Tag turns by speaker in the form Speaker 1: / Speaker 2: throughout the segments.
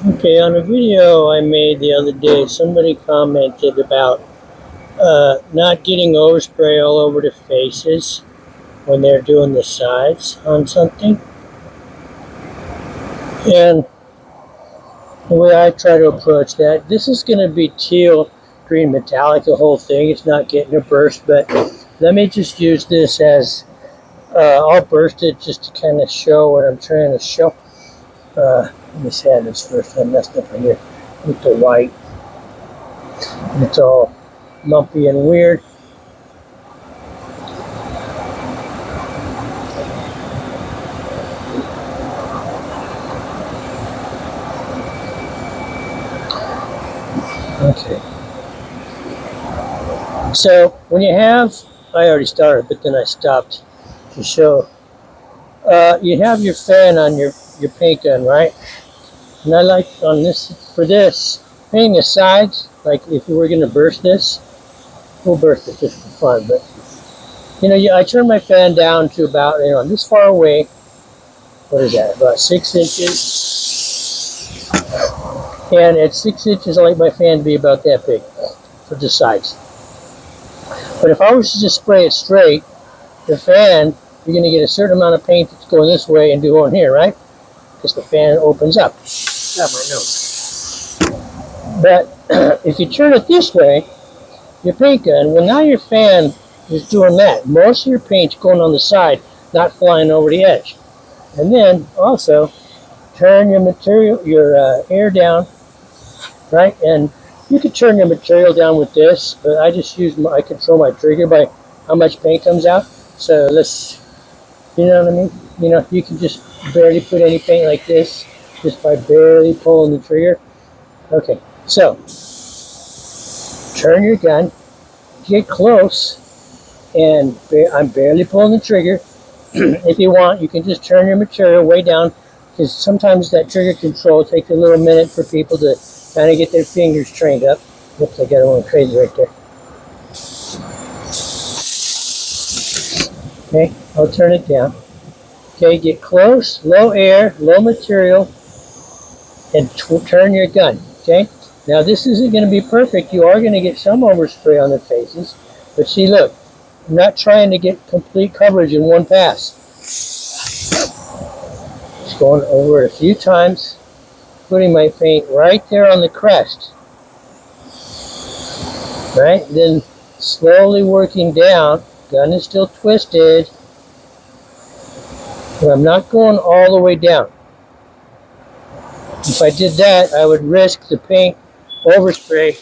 Speaker 1: Okay, on a video I made the other day, somebody commented about not getting overspray all over the faces when they're doing the sides on something. And the way I try to approach that, this is going to be teal, green, metallic, the whole thing. It's not getting a burst, but let me just use this as, I'll burst it just to kind of show what I'm trying to show. Let me say this first. I messed up here with the white. It's all lumpy and weird. Okay. So when you have, I already started, but then I stopped to show. You have your fan on your paint gun, right? And I like on this, for this, painting the sides, like if we were going to burst this, we'll burst it just for fun, but I turn my fan down to about, this far away. What is that, about 6 inches? And at 6 inches, I like my fan to be about that big for the sides. But if I was to just spray it straight, the fan, you're going to get a certain amount of paint that's going this way and going here, right? Because the fan opens up. Got my nose. But if you turn it this way, your paint gun, well, now your fan is doing that. Most of your paint's going on the side, not flying over the edge. And then also turn your material, your air down, right? And you could turn your material down with this, but I just I control my trigger by how much paint comes out. So let's, you know what I mean? You can just barely put any paint like this just by barely pulling the trigger. Okay, so turn your gun, get close, and I'm barely pulling the trigger. If you want, you can just turn your material way down, because sometimes that trigger control takes a little minute for people to kind of get their fingers trained up. Oops, I got a little crazy right there. Okay, I'll turn it down. Okay, get close, low air, low material, and turn your gun. Okay, now this isn't going to be perfect. You are going to get some overspray on the faces, but see, look, I'm not trying to get complete coverage in one pass. Just going over it a few times, putting my paint right there on the crest. Right, then slowly working down. Gun is still twisted, but I'm not going all the way down. If I did that, I would risk the paint overspray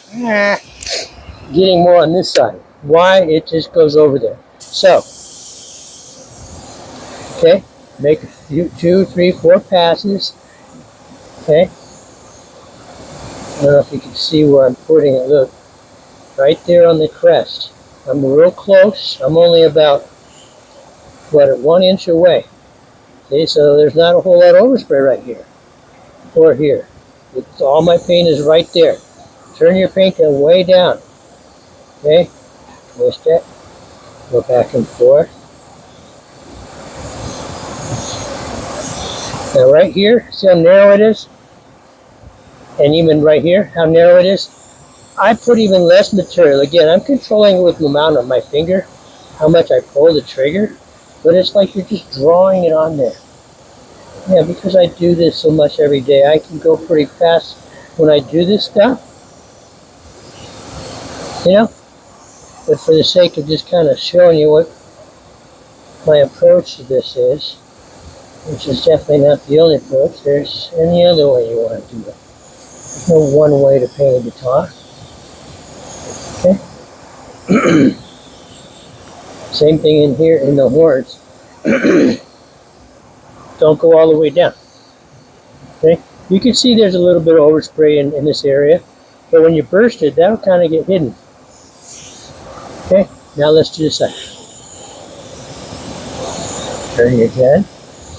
Speaker 1: getting more on this side. Why? It just goes over there. So, okay, make a few, 2, 3, 4 passes. Okay, I don't know if you can see where I'm putting it. Look, right there on the crest. I'm real close. I'm only about, 1 inch away. Okay, so there's not a whole lot of overspray right here or here. All my paint is right there. Turn your paint gun way down. Okay, twist it, go back and forth. Now right here, see how narrow it is? And even right here, how narrow it is? I put even less material. Again, I'm controlling it with the amount of my finger, how much I pull the trigger, but it's like you're just drawing it on there. Yeah, because I do this so much every day, I can go pretty fast when I do this stuff. But for the sake of just kind of showing you what my approach to this is, which is definitely not the only approach, there's any other way you want to do it. There's no one way to paint a guitar. Okay. Same thing in here in the horns. Don't go all the way down. Okay. You can see there's a little bit of overspray in this area, but when you burst it, that'll kind of get hidden. Okay. Now let's do this side. Turn your gun.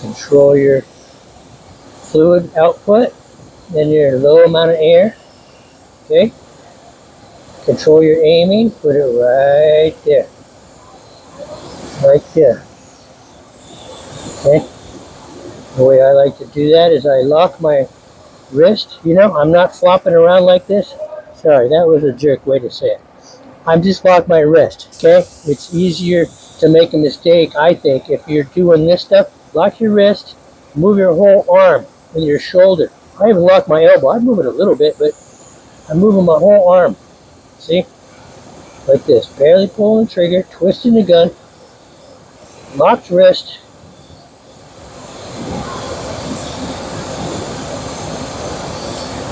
Speaker 1: Control your fluid output and your low amount of air. Okay. Control your aiming, put it right there. Right there. Okay. The way I like to do that is I lock my wrist, you know, I'm not flopping around like this. Sorry, that was a jerk way to say it. I'm just lock my wrist, okay? It's easier to make a mistake, I think, if you're doing this stuff. Lock your wrist, move your whole arm and your shoulder. I even lock my elbow. I move it a little bit, but I'm moving my whole arm. See? Like this. Barely pulling the trigger, twisting the gun, locked wrist.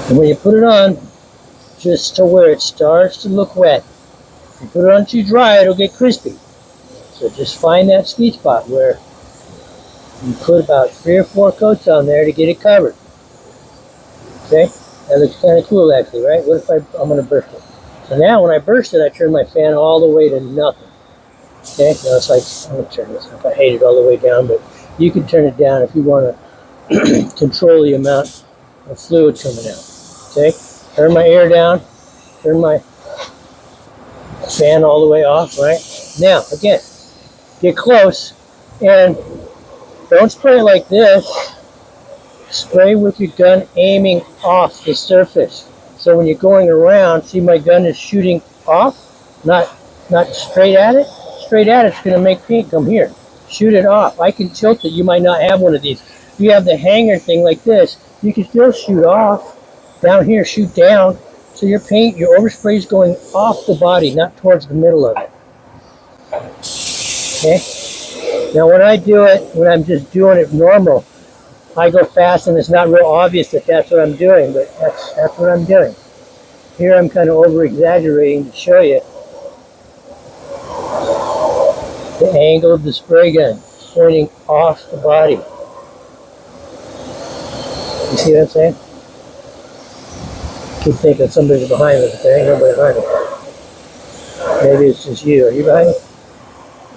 Speaker 1: And when you put it on, just to where it starts to look wet. If you put it on too dry, it'll get crispy. So just find that sweet spot where you put about 3 or 4 coats on there to get it covered. Okay? That looks kind of cool actually, right? What if I'm going to burst it? So now when I burst it, I turn my fan all the way to nothing. Okay? Now it's like, I'm going to turn this up. I hate it all the way down, but you can turn it down if you want to control the amount of fluid coming out. Okay? Turn my air down. Turn my fan all the way off, right? Now, again, get close and don't spray like this. Spray with your gun aiming off the surface. So when you're going around, see my gun is shooting off, not straight at it. Straight at it's going to make paint come here. Shoot it off. I can tilt it. You might not have one of these. If you have the hanger thing like this, you can still shoot off. Down here, shoot down. So your paint, your overspray is going off the body, not towards the middle of it. Okay? Now when I do it, when I'm just doing it normal, I go fast and it's not real obvious that that's what I'm doing, but that's what I'm doing. Here I'm kind of over-exaggerating to show you the angle of the spray gun pointing off the body. You see what I'm saying? I keep thinking somebody's behind me, but there ain't nobody behind me. Maybe it's just you. Are you behind me?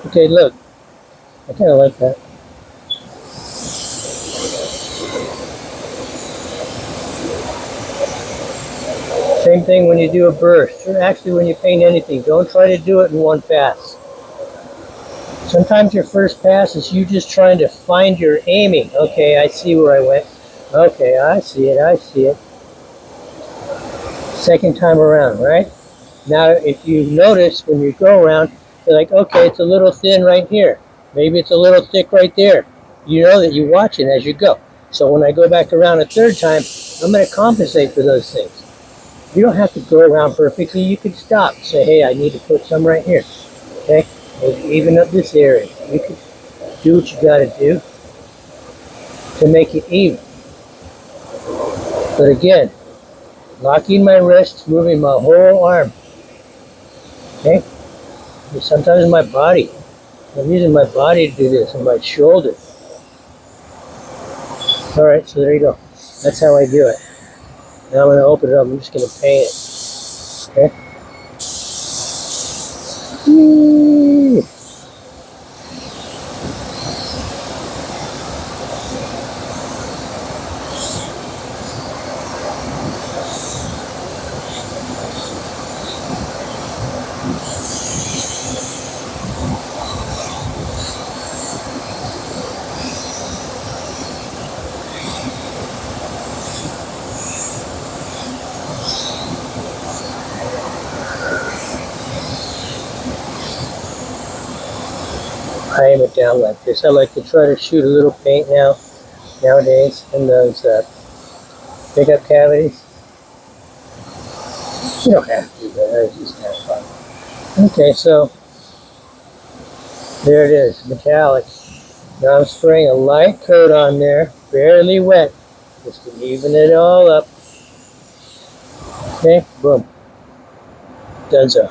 Speaker 1: Okay, look. I kind of like that. Same thing when you do a burst, or actually when you paint anything. Don't try to do it in one pass. Sometimes your first pass is you just trying to find your aiming. Okay, I see where I went. Okay, I see it. Second time around, right? Now, if you notice when you go around, you're like, okay, it's a little thin right here. Maybe it's a little thick right there. You know that you're watching as you go. So when I go back around a third time, I'm going to compensate for those things. You don't have to go around perfectly. You can stop. Say, hey, I need to put some right here. Okay? Maybe even up this area. You can do what you got to do to make it even. But again, locking my wrist, moving my whole arm. Okay? And sometimes my body. I'm using my body to do this, and my shoulder. Alright, so there you go. That's how I do it. Now I'm going to open it up. I'm just going to paint it. Okay? Whee! I aim it down like this. I like to try to shoot a little paint nowadays in those pickup cavities. You don't have to do that. It's just kind of fun. Okay, so there it is, metallic. Now I'm spraying a light coat on there, barely wet, just to even it all up. Okay, boom. Done so.